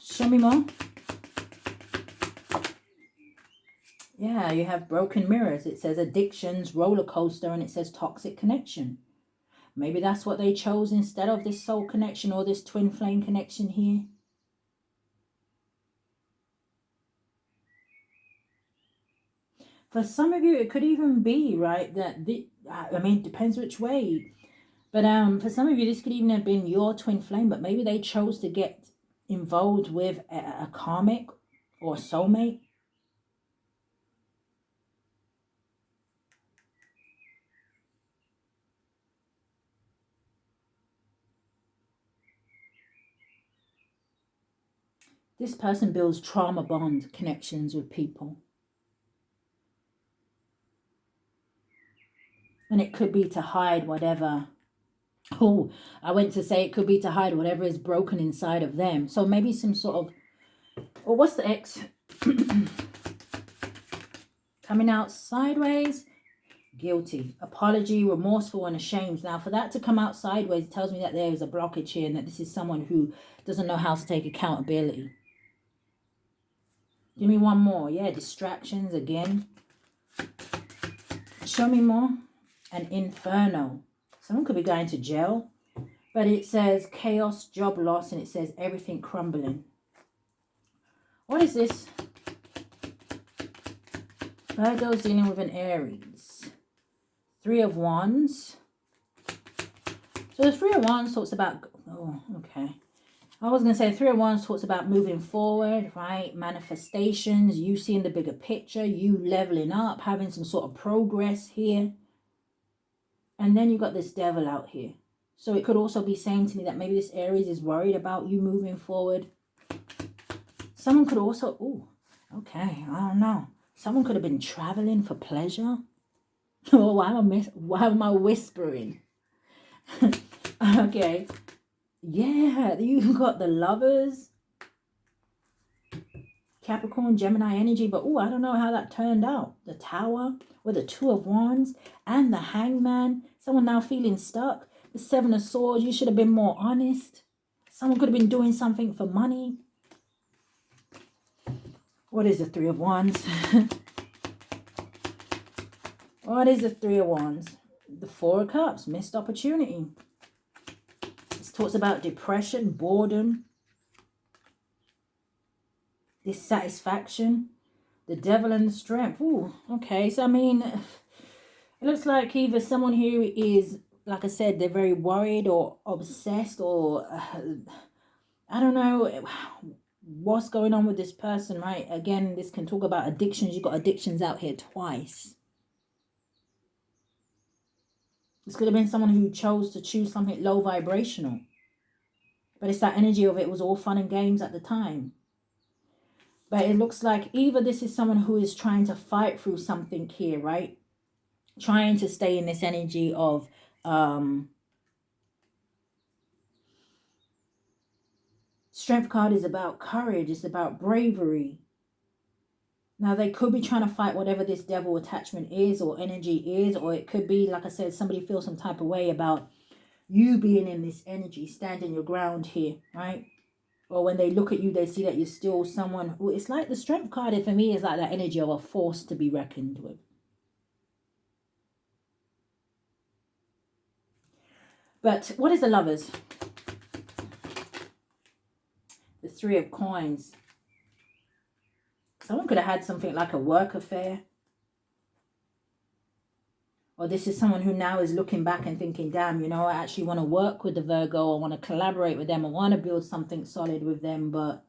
Show me more. Yeah, you have broken mirrors. It says addictions, roller coaster, and it says toxic connection. Maybe that's what they chose instead of this soul connection or this twin flame connection here. For some of you, it could even be, right, that, I mean, it depends which way. But for some of you, this could even have been your twin flame, but maybe they chose to get involved with a karmic or a soulmate. This person builds trauma bond connections with people. And it could be to hide whatever. Oh, I went to say it could be to hide whatever is broken inside of them. So maybe some sort of, or what's the X? Coming out sideways. Guilty, apology, remorseful, and ashamed. Now, for that to come out sideways, it tells me that there is a blockage here and that this is someone who doesn't know how to take accountability. Give me one more. Yeah, distractions again. Show me more. An inferno. Someone could be going to jail. But it says chaos, job loss, and it says everything crumbling. What is this? Virgo's dealing with an Aries. Three of Wands. So the Three of Wands talks about, oh, okay. I was going to say Three of Wands talks about moving forward, right? Manifestations, you seeing the bigger picture, you leveling up, having some sort of progress here. And then you got this Devil out here. So it could also be saying to me that maybe this Aries is worried about you moving forward. Someone could also, oh, okay, I don't know. Someone could have been traveling for pleasure. Oh, why am I whispering? Okay. Yeah, you got the Lovers. Capricorn, Gemini energy. But, oh, I don't know how that turned out. The Tower with the Two of Wands and the Hangman. Someone now feeling stuck. The Seven of Swords. You should have been more honest. Someone could have been doing something for money. What is the Three of Wands? What is the Three of Wands? The Four of Cups. Missed opportunity. It talks about depression, boredom, dissatisfaction, the Devil and the Strength. Ooh, okay. So, I mean, it looks like either someone here is, like I said, they're very worried or obsessed or, I don't know what's going on with this person, right? Again, this can talk about addictions. You've got addictions out here twice. This could have been someone who chose to choose something low vibrational. But it's that energy of it was all fun and games at the time. But it looks like either this is someone who is trying to fight through something here, right? Trying to stay in this energy of Strength card is about courage. It's about bravery. Now, they could be trying to fight whatever this devil attachment is or energy is. Or it could be, like I said, somebody feels some type of way about you being in this energy, standing your ground here, right? Or when they look at you, they see that you're still someone who, it's like the Strength card for me is like that energy of a force to be reckoned with. But what is the Lovers? The Three of Coins. Someone could have had something like a work affair. Or this is someone who now is looking back and thinking, damn, you know, I actually want to work with the Virgo. I want to collaborate with them. I want to build something solid with them. But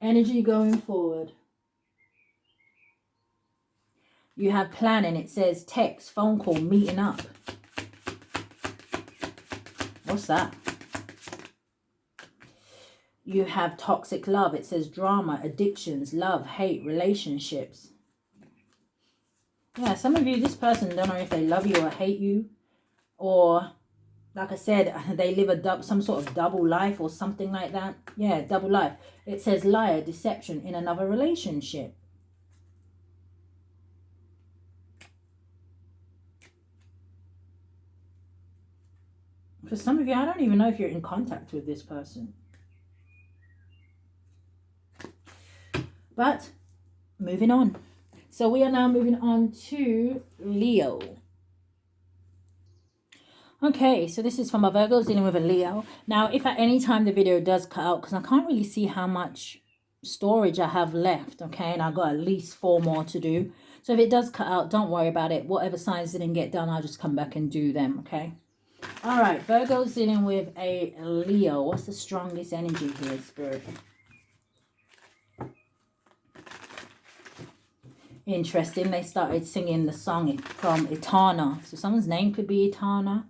energy going forward. You have planning. It says text, phone call, meeting up. What's that? You have toxic love. It says drama, addictions, love, hate, relationships. Yeah, some of you, this person, don't know if they love you or hate you. Or, like I said, they live some sort of double life or something like that. Yeah, double life. It says liar, deception in another relationship. For some of you, I don't even know if you're in contact with this person. But, moving on. So we are now moving on to Leo. Okay, so this is for my Virgos dealing with a Leo. Now, if at any time the video does cut out, because I can't really see how much storage I have left, okay? And I've got at least 4 more to do. So if it does cut out, don't worry about it. Whatever signs didn't get done, I'll just come back and do them, okay? All right, Virgo's dealing with a Leo. What's the strongest energy here, Spirit? Interesting. They started singing the song from Etana. So someone's name could be Etana.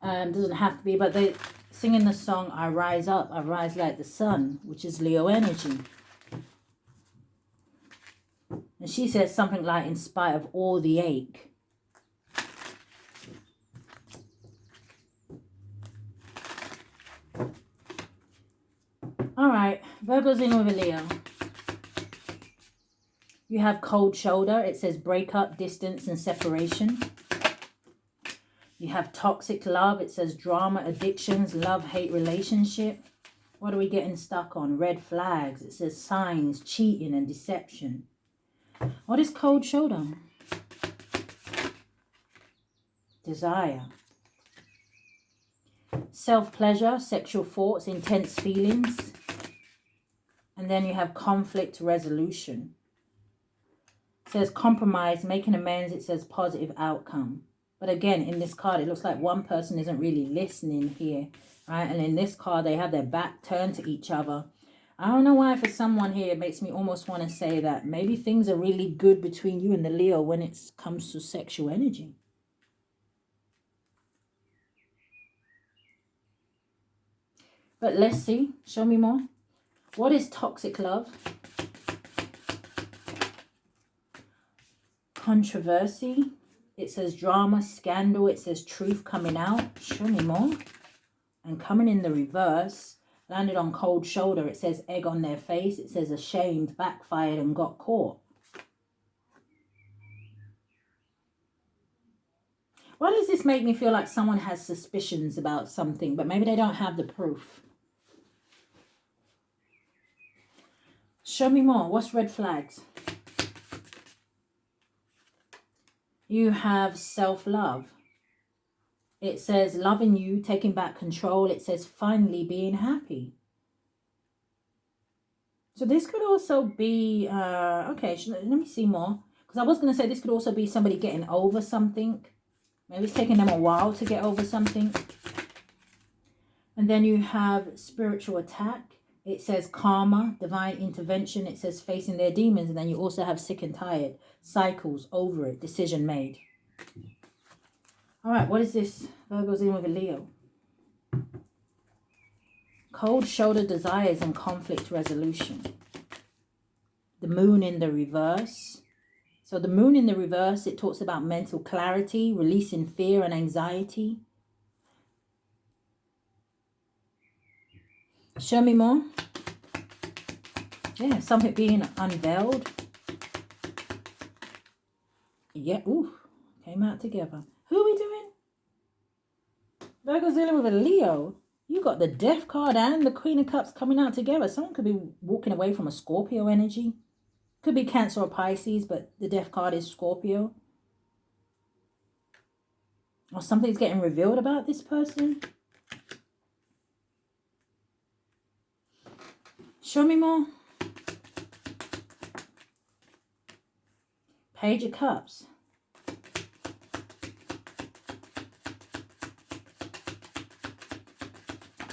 Doesn't have to be, but they singing the song I Rise Up, I Rise Like the Sun, which is Leo energy. And she says something like, in spite of all the ache. All right, Virgo's in with a Leo. You have cold shoulder. It says breakup, distance, and separation. You have toxic love. It says drama, addictions, love, hate, relationship. What are we getting stuck on? Red flags. It says signs, cheating, and deception. What is cold shoulder? Desire. Self-pleasure, sexual thoughts, intense feelings. And then you have conflict resolution. It says compromise, making amends. It says positive outcome. But again, in this card, it looks like one person isn't really listening here, right? And in this card, they have their back turned to each other. I don't know why for someone here, it makes me almost want to say that maybe things are really good between you and the Leo when it comes to sexual energy. But let's see. Show me more. What is toxic love? Controversy. It says drama, scandal. It says truth coming out. Show me more. And coming in the reverse. Landed on cold shoulder. It says egg on their face. It says ashamed, backfired, and got caught. Why does this make me feel like someone has suspicions about something, but maybe they don't have the proof? Show me more. What's red flags? You have self-love. It says loving you, taking back control. It says finally being happy. So this could also be, okay, let me see more. Because I was going to say this could also be somebody getting over something. Maybe it's taking them a while to get over something. And then you have spiritual attack. It says karma, divine intervention. It says facing their demons. And then you also have sick and tired, cycles, over it, decision made. All right, what is this? Virgo's in with a Leo. Cold shoulder desires and conflict resolution. The moon in the reverse. So the moon in the reverse, it talks about mental clarity, releasing fear and anxiety. Show me more. Yeah, something being unveiled. Yeah, ooh, came out together. Who are we doing? Virgo's dealing with a Leo. You got the Death card and the Queen of Cups coming out together. Someone could be walking away from a Scorpio energy. Could be Cancer or Pisces, but the Death card is Scorpio. Or something's getting revealed about this person. Show me more. Page of Cups.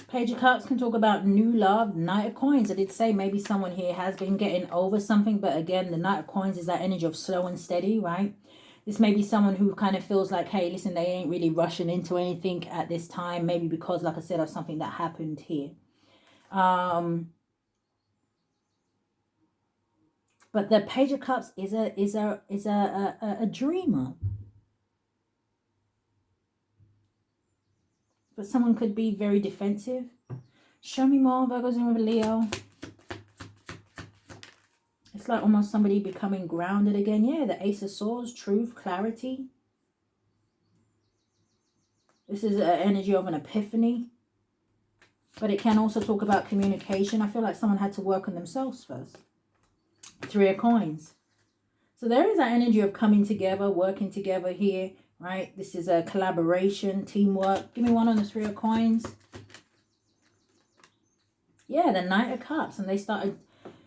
Page of Cups can talk about new love. Knight of Coins. I did say maybe someone here has been getting over something. But again, the Knight of Coins is that energy of slow and steady, right? This may be someone who kind of feels like, hey, listen, they ain't really rushing into anything at this time. Maybe because, like I said, of something that happened here. But the Page of Cups is a dreamer. But someone could be very defensive. Show me more. Virgo's in with a Leo. It's like almost somebody becoming grounded again. Yeah, the Ace of Swords, truth, clarity. This is an energy of an epiphany. But it can also talk about communication. I feel like someone had to work on themselves first. Three of Coins. So there is that energy of coming together, working together here. Right, this is a collaboration, teamwork. Give me one on the Three of Coins. Yeah, the Knight of Cups. And they started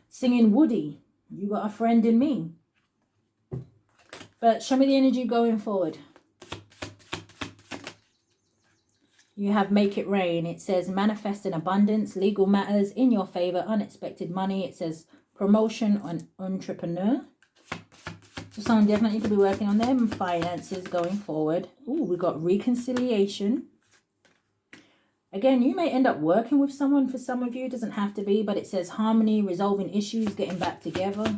singing Woody. You got a friend in me. But show me the energy going forward. You have Make It Rain. It says manifest in abundance, legal matters in your favor, unexpected money. It says promotion on entrepreneur. So someone definitely could be working on their finances going forward. Ooh, we got reconciliation. Again, you may end up working with someone for some of you. It doesn't have to be, but it says harmony, resolving issues, getting back together.